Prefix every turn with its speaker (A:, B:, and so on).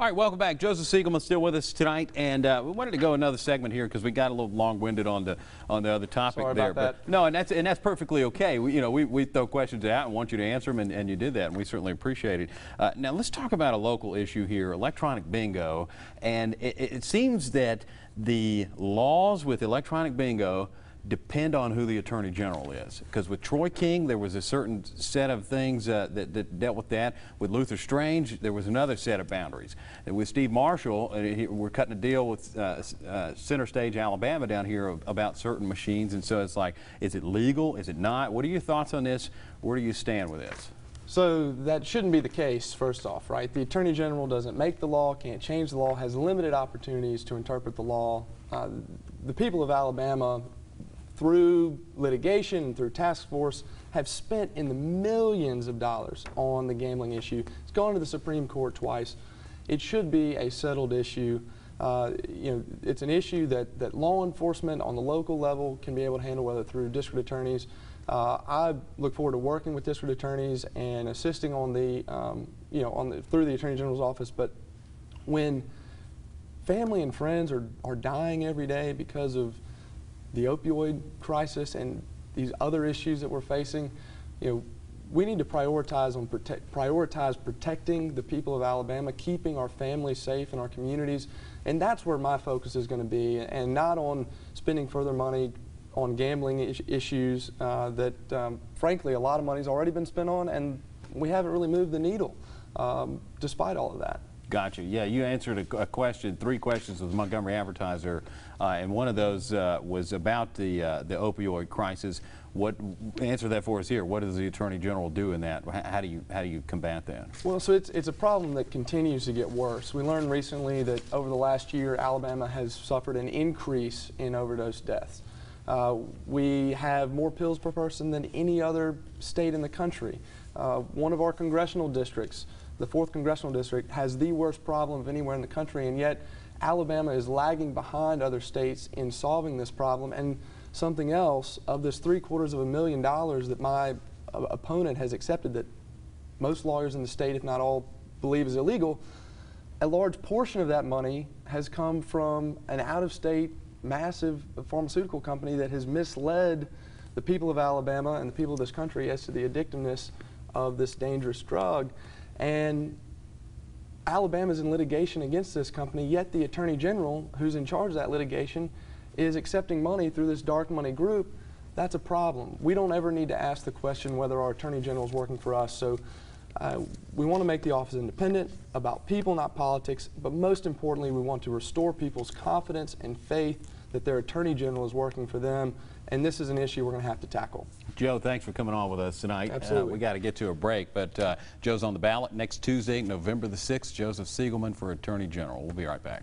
A: All right, welcome back. Joseph Siegelman still with us tonight, and we wanted to go another segment here because we got a little long-winded on the other topic.
B: Sorry
A: there.
B: about that.
A: But no, and that's perfectly okay. We throw questions out and want you to answer them, and you did that, and we certainly appreciate it. Now let's talk about a local issue here: electronic bingo. And it seems that the laws with electronic bingo depend on who the Attorney General is. Because with Troy King, there was a certain set of things that dealt with that. With Luther Strange, there was another set of boundaries. And with Steve Marshall, we're cutting a deal with Center Stage, Alabama down here about certain machines. And so it's like, is it legal? Is it not? What are your thoughts on this? Where do you stand with this?
B: So that shouldn't be the case, first off, right? The Attorney General doesn't make the law, can't change the law, has limited opportunities to interpret the law. The people of Alabama, through litigation and through task force, have spent in the millions of dollars on the gambling issue. It's gone to the Supreme Court twice. It should be a settled issue. It's an issue that law enforcement on the local level can be able to handle, whether through district attorneys. I look forward to working with district attorneys and assisting on through the Attorney General's office. But when family and friends are dying every day because of the opioid crisis and these other issues that we're facing, we need to prioritize protecting the people of Alabama, keeping our families safe in our communities, and that's where my focus is going to be, and not on spending further money on gambling issues that, frankly, a lot of money's already been spent on, and we haven't really moved the needle despite all of that. Gotcha.
A: Yeah, you answered a question, 3 questions with Montgomery Advertiser, and one of those was about the opioid crisis. Answer that for us here. What does the Attorney General do in that? How do you combat that?
B: Well, so it's a problem that continues to get worse. We learned recently that over the last year, Alabama has suffered an increase in overdose deaths. We have more pills per person than any other state in the country. One of our congressional districts, the 4th Congressional District, has the worst problem of anywhere in the country, and yet Alabama is lagging behind other states in solving this problem. And something else, of this $750,000 that my opponent has accepted that most lawyers in the state, if not all, believe is illegal, a large portion of that money has come from an out-of-state massive pharmaceutical company that has misled the people of Alabama and the people of this country as to the addictiveness of this dangerous drug. And Alabama's in litigation against this company, yet the Attorney General, who's in charge of that litigation, is accepting money through this dark money group. That's a problem. We don't ever need to ask the question whether our Attorney General is working for us. So we want to make the office independent, about people, not politics, but most importantly, we want to restore people's confidence and faith that their Attorney General is working for them, and this is an issue we're going to have to tackle.
A: Joe, thanks for coming on with us tonight.
B: Absolutely.
A: We got to get to a break, but Joe's on the ballot next Tuesday, November the 6th. Joseph Siegelman for Attorney General. We'll be right back.